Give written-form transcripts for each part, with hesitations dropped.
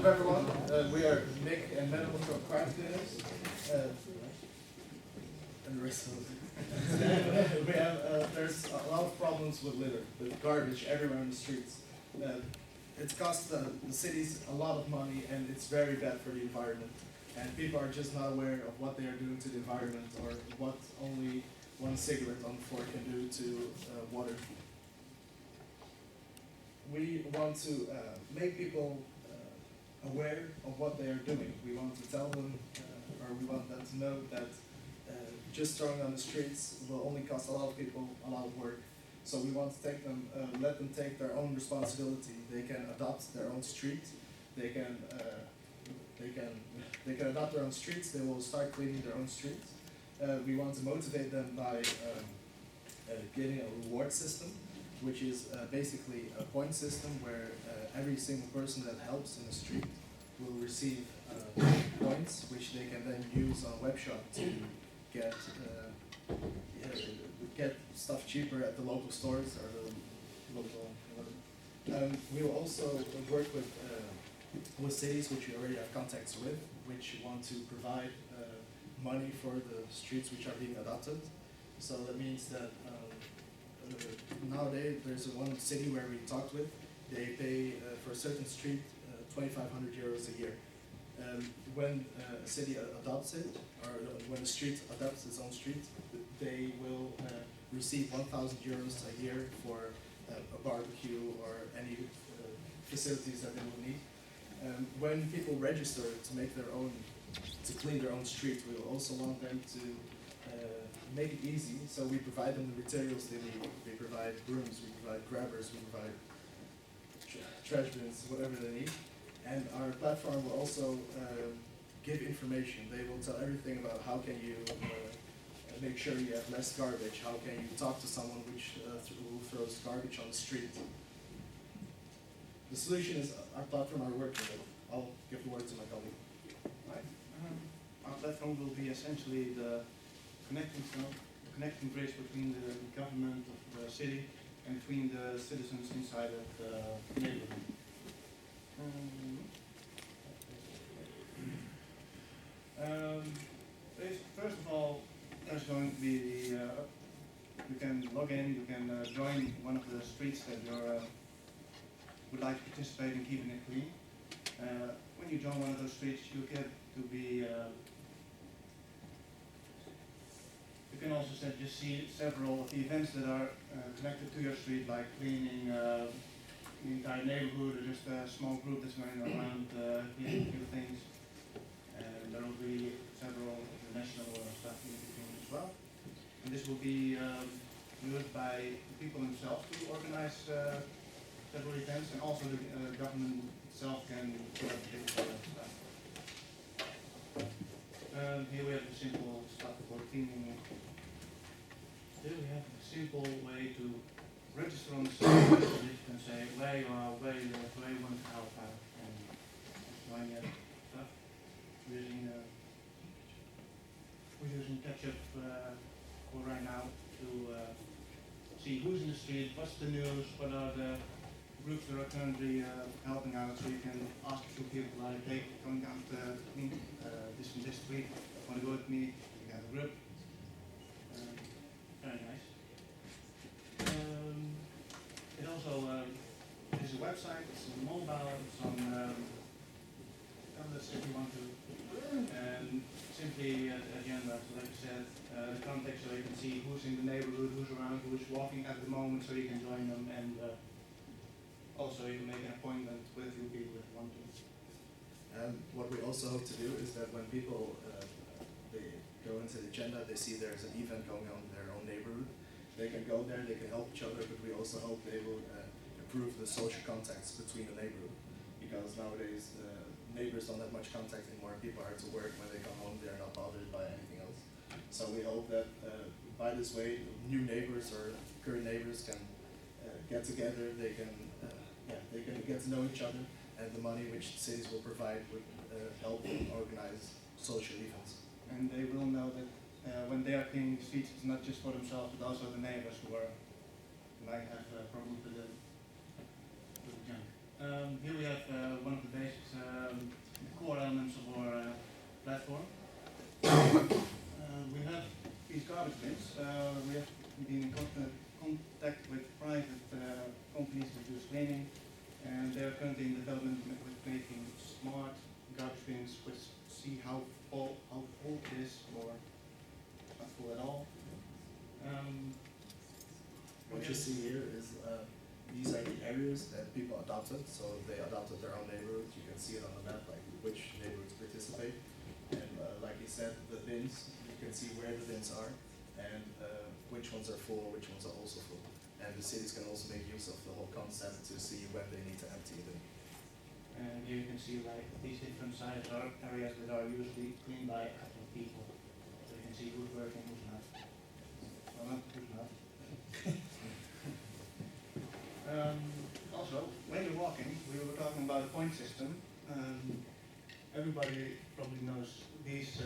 Welcome everyone. We are Nick and Benelux from Crowdcleaners. And the rest of it. We have, there's a lot of problems with litter, with garbage everywhere on the streets. It costs the cities a lot of money and it's very bad for the environment. And people are just not aware of what they are doing to the environment or what only one cigarette on the floor can do to water. We want to make people aware of what they are doing. We want to tell them, or we want them to know that just throwing on the streets will only cost a lot of people a lot of work. So we want to take them, let them take their own responsibility. They can adopt their own street. They can adopt their own streets. They will start cleaning their own streets. We want to motivate them by getting a reward system, which is basically a point system where every single person that helps in the street will receive points, which they can then use on a web shop to get stuff cheaper at the local stores or the local whatever. We will also work with cities which we already have contacts with, which want to provide money for the streets which are being adopted. So that means that nowadays there's one city where we talked with, they pay for a certain street 2,500 euros a year. When a city adopts it, or when a street adopts its own street, they will receive 1,000 euros a year for a barbecue or any facilities that they will need. When people register to make their own, to clean their own street, we will also want them to make it easy, so we provide them the materials they need. We provide brooms, we provide grabbers, we provide trash bins, whatever they need. And our platform will also give information. They will tell everything about how can you make sure you have less garbage, how can you talk to someone who throws garbage on the street. The solution is our platform are working with. I'll give the word to my colleague. Right. Our platform will be essentially the connecting bridge between the government of the city and between the citizens inside of the neighborhood. First of all, there's going to be the, you can log in, you can join one of the streets that you would like to participate in keeping it clean. When you join one of those streets, you get to be you can also just see several of the events that are connected to your street, like cleaning the entire neighborhood, or just a small group that's going around cleaning a few things. And there will be several international stuff in between as well. And this will be used by the people themselves to organize several events, and also the government itself can put up big stuff. Here we have the simple stuff for cleaning. Here we have a simple way to register on the site. You can say where you are, where you live, where you want to help out, and join your stuff. We're using Ketchup for right now to see who's in the street, what's the news, what are the groups that are currently helping out. So you can ask a few people like, hey, come down to me this and this week, want to go with me, you got a group. Very nice. It also is a website, it's on mobile, it's on tablets if you want to. And simply the agenda, so like I said, the context, so you can see who's in the neighborhood, who's around, who's walking at the moment, so you can join them, and also you can make an appointment with a few people if you want to. And what we also hope to do is that when people they go into the agenda, they see there's an event going on in their own neighborhood, they can go there, they can help each other, but we also hope they will improve the social contacts between the neighborhood, because nowadays neighbors don't have much contact anymore. People are to work, when they come home they're not bothered by anything else. So we hope that by this way new neighbors or current neighbors can get together, they can get to know each other, and the money which cities will provide would help them organize social events. And they will know that when they are cleaning the streets, it's not just for themselves, but also the neighbors who might have problems with the junk. Here we have one of the basics currently in development with making smart garbage bins, which see how full it is, or not full at all. What you see here is these are the areas that people adopted. So they adopted their own neighborhoods. You can see it on the map, like which neighborhoods participate. And like you said, the bins, you can see where the bins are and which ones are full, which ones are also full. And the cities can also make use of the whole concept to see when they need to empty them. And here you can see like these different sites are areas that are usually cleaned by a couple of people. So you can see who's working, who's not. Well, not who's not. Also, when you're walking, we were talking about a point system. Everybody probably knows these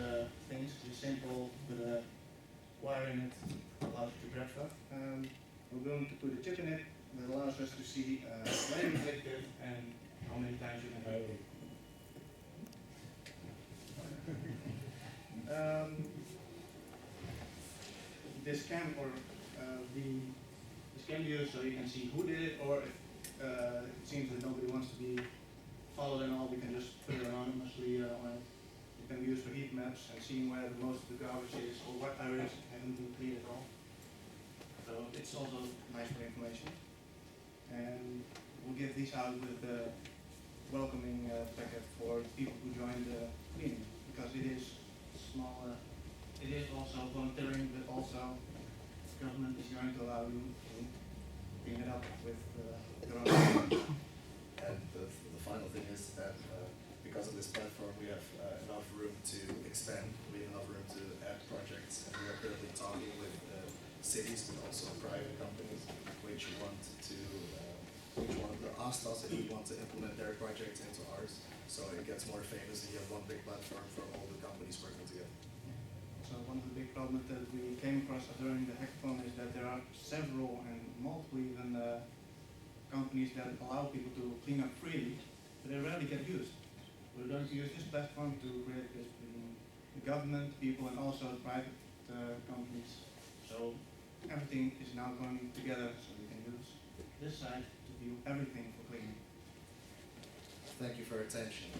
things, they're simple with a wire in it, allows you to grab stuff. We're going to put a chip in it that allows us to see when you click it and how many times you can do it. This can be used so you can see who did it, or if it seems that nobody wants to be followed and all, we can just put it anonymously on it. It can be used for heat maps and seeing where the most of the garbage is or what areas haven't been cleaned at all. So it's also nice for information. And we'll give these out with the welcoming packet for people who join the cleaning, because it is small. It is also volunteering, but also government is going to allow you to clean it up with your own. And the final thing is that because of this platform, we have enough room to expand. We have enough room to add projects, and we are currently talking with cities, but also private companies, which want to ask us if we want to implement their projects into ours. So it gets more famous, and you have one big platform for all the companies working together. So one of the big problems that we came across during the hackathon is that there are several and multiple even companies that allow people to clean up freely, but they rarely get used. We're going to use this platform to create this between the government, people, and also private companies. So everything is now going together, so we can use this site to view everything for cleaning. Thank you for your attention.